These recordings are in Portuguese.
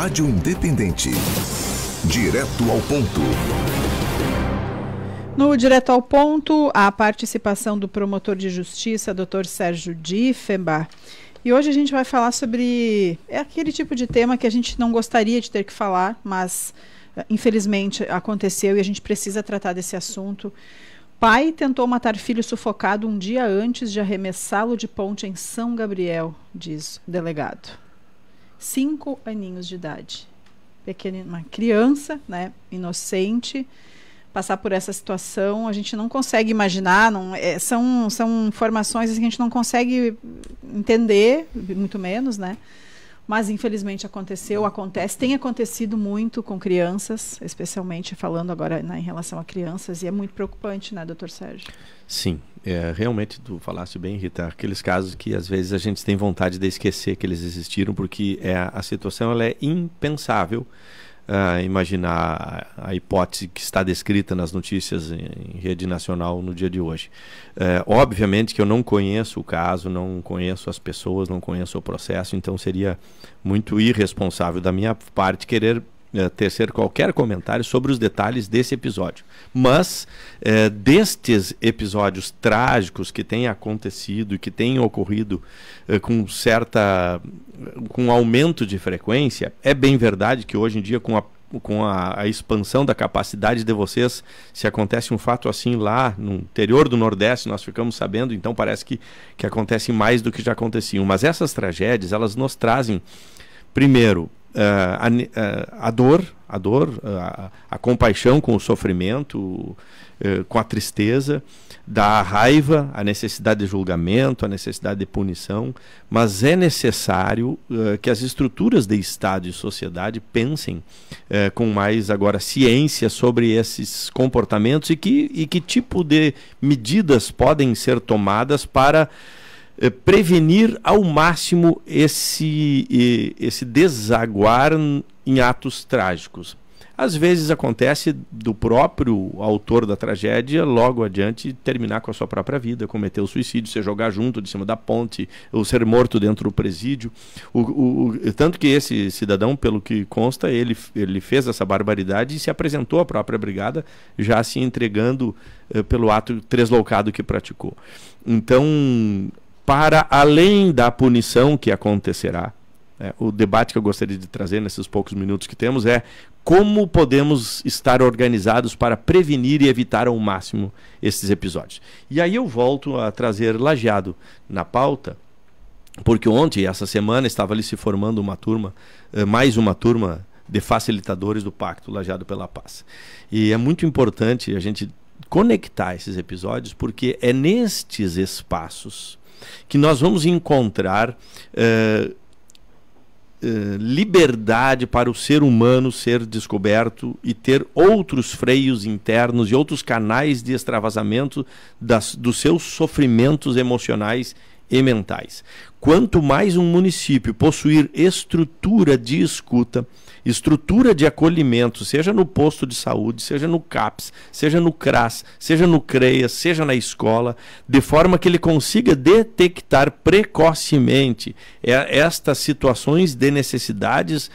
Rádio Independente. Direto ao ponto. No Direto ao Ponto, a participação do promotor de justiça, Dr. Sérgio Diefenbach. E hoje a gente vai falar sobre aquele tipo de tema que a gente não gostaria de ter que falar, mas infelizmente aconteceu e a gente precisa tratar desse assunto. Pai tentou matar filho sufocado um dia antes de arremessá-lo de ponte em São Gabriel, diz o delegado. 5 aninhos de idade. Uma criança, né, inocente, passar por essa situação, a gente não consegue imaginar, são informações que a gente não consegue entender, muito menos, né? Mas infelizmente acontece, tem acontecido muito com crianças, especialmente falando agora, né, em relação a crianças, e é muito preocupante, né, doutor Sérgio? Sim, realmente tu falaste bem, Rita, aqueles casos que às vezes a gente tem vontade de esquecer que eles existiram, porque a situação ela é impensável. Imaginar a hipótese que está descrita nas notícias em rede nacional no dia de hoje. Obviamente que eu não conheço o caso, não conheço as pessoas, não conheço o processo, então seria muito irresponsável da minha parte querer tecer qualquer comentário sobre os detalhes desse episódio. Mas destes episódios trágicos que têm acontecido e que têm ocorrido com aumento de frequência, é bem verdade que hoje em dia com a expansão da capacidade de vocês, se acontece um fato assim lá no interior do Nordeste, nós ficamos sabendo, então parece que acontece mais do que já aconteciam. Mas essas tragédias, elas nos trazem, primeiro, a dor, a compaixão com o sofrimento, com a tristeza, da raiva, a necessidade de julgamento, a necessidade de punição, mas é necessário que as estruturas de Estado e sociedade pensem com mais agora ciência sobre esses comportamentos e que tipo de medidas podem ser tomadas para prevenir ao máximo esse desaguar em atos trágicos. Às vezes acontece do próprio autor da tragédia logo adiante terminar com a sua própria vida, cometer o suicídio, se jogar junto de cima da ponte, ou ser morto dentro do presídio. Tanto que esse cidadão, pelo que consta, ele fez essa barbaridade e se apresentou à própria brigada, já se entregando pelo ato tresloucado que praticou. Então, para além da punição que acontecerá, o debate que eu gostaria de trazer nesses poucos minutos que temos é como podemos estar organizados para prevenir e evitar ao máximo esses episódios. E aí eu volto a trazer Lajeado na pauta, porque ontem, essa semana, estava ali se formando uma turma, mais uma turma de facilitadores do Pacto Lajeado pela Paz. E é muito importante a gente conectar esses episódios, porque é nestes espaços que nós vamos encontrar liberdade para o ser humano ser descoberto e ter outros freios internos e outros canais de extravasamento dos seus sofrimentos emocionais e mentais. Quanto mais um município possuir estrutura de escuta, estrutura de acolhimento, seja no posto de saúde, seja no CAPS, seja no CRAS, seja no CREAS, seja na escola, de forma que ele consiga detectar precocemente estas situações de necessidades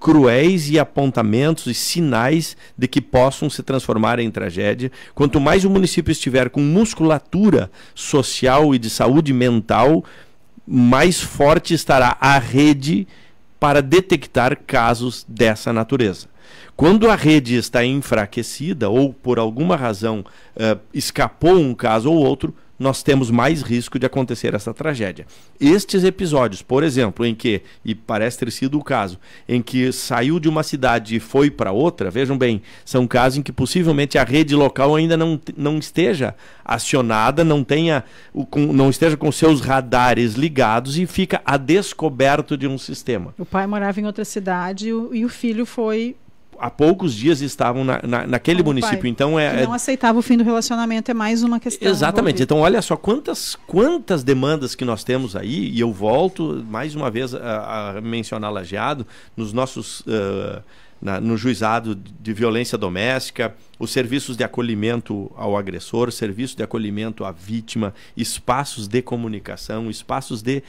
cruéis e apontamentos e sinais de que possam se transformar em tragédia. Quanto mais o município estiver com musculatura social e de saúde mental, mais forte estará a rede para detectar casos dessa natureza. Quando a rede está enfraquecida ou por alguma razão escapou um caso ou outro, nós temos mais risco de acontecer essa tragédia. Estes episódios, por exemplo, em que, e parece ter sido o caso, em que saiu de uma cidade e foi para outra, vejam bem, são casos em que possivelmente a rede local ainda não esteja acionada, não esteja com seus radares ligados e fica a descoberto de um sistema. O pai morava em outra cidade e o filho foi... Há poucos dias estavam naquele município, então não aceitava o fim do relacionamento, é mais uma questão. Exatamente, então olha só quantas demandas que nós temos aí, e eu volto mais uma vez a mencionar Lajeado, nos nossos no juizado de violência doméstica, os serviços de acolhimento ao agressor, serviço de acolhimento à vítima, espaços de comunicação, espaços de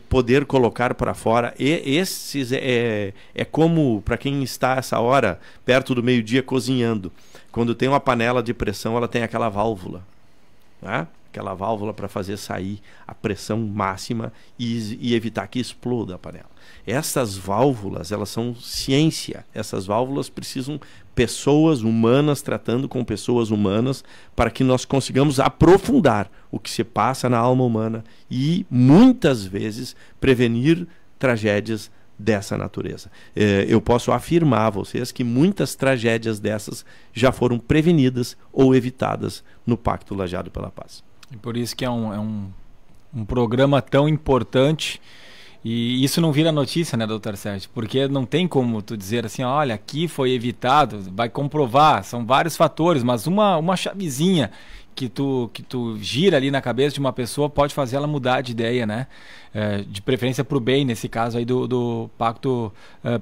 poder colocar para fora. E esses é como para quem está essa hora perto do meio-dia cozinhando. Quando tem uma panela de pressão, ela tem aquela válvula, né? Aquela válvula para fazer sair a pressão máxima e evitar que exploda a panela. Essas válvulas, elas são ciência. Essas válvulas precisam pessoas humanas tratando com pessoas humanas para que nós consigamos aprofundar o que se passa na alma humana e, muitas vezes, prevenir tragédias dessa natureza. Eu posso afirmar a vocês que muitas tragédias dessas já foram prevenidas ou evitadas no Pacto Lajeado pela Paz. E por isso que é um programa tão importante. E isso não vira notícia, né, doutor Sérgio? Porque não tem como tu dizer assim, olha, aqui foi evitado, vai comprovar, são vários fatores, mas uma chavezinha que tu gira ali na cabeça de uma pessoa pode fazer ela mudar de ideia, né? De preferência para o bem, nesse caso aí do Pacto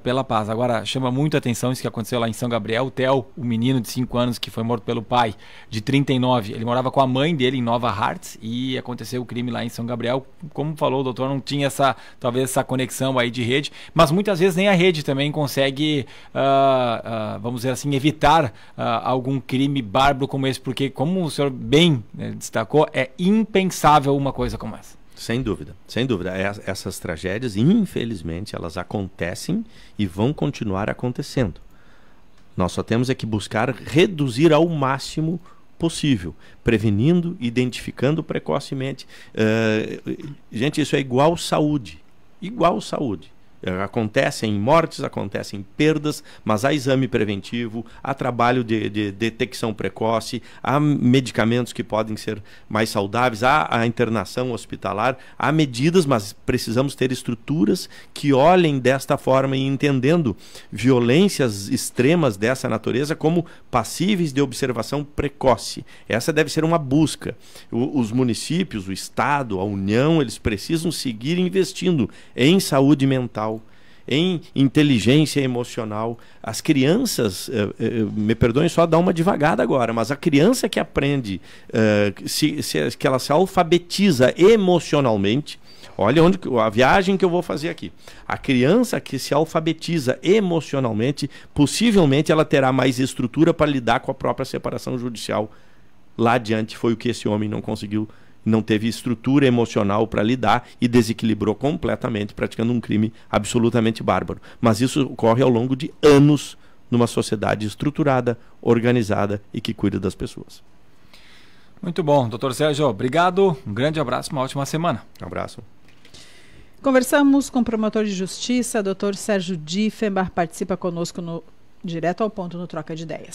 pela Paz. Agora, chama muito a atenção isso que aconteceu lá em São Gabriel. O Theo, o menino de 5 anos que foi morto pelo pai, de 39, ele morava com a mãe dele em Nova Hartz e aconteceu o crime lá em São Gabriel. Como falou o doutor, não tinha talvez essa conexão aí de rede, mas muitas vezes nem a rede também consegue, vamos dizer assim, evitar algum crime bárbaro como esse, porque como o senhor bem destacou, é impensável uma coisa como essa. Sem dúvida, sem dúvida. Essas tragédias, infelizmente, elas acontecem e vão continuar acontecendo. Nós só temos é que buscar reduzir ao máximo possível, prevenindo, identificando precocemente. Gente, isso é igual saúde. Igual saúde. Acontecem mortes, acontecem perdas, mas há exame preventivo, há trabalho de detecção precoce, há medicamentos que podem ser mais saudáveis, há a internação hospitalar, há medidas, mas precisamos ter estruturas que olhem desta forma e entendendo violências extremas dessa natureza como passíveis de observação precoce. Essa deve ser uma busca. Os municípios, o Estado, a União, eles precisam seguir investindo em saúde mental, em inteligência emocional. As crianças, me perdoem só dar uma devagada agora, mas a criança que aprende, que ela se alfabetiza emocionalmente, olha a viagem que eu vou fazer aqui. A criança que se alfabetiza emocionalmente, possivelmente ela terá mais estrutura para lidar com a própria separação judicial. Lá adiante foi o que esse homem não conseguiu, não teve estrutura emocional para lidar e desequilibrou completamente, praticando um crime absolutamente bárbaro. Mas isso ocorre ao longo de anos numa sociedade estruturada, organizada e que cuida das pessoas. Muito bom, doutor Sérgio, obrigado, um grande abraço, uma ótima semana. Um abraço. Conversamos com o promotor de justiça, doutor Sérgio Diefenbach, participa conosco no Direto ao Ponto no Troca de Ideias.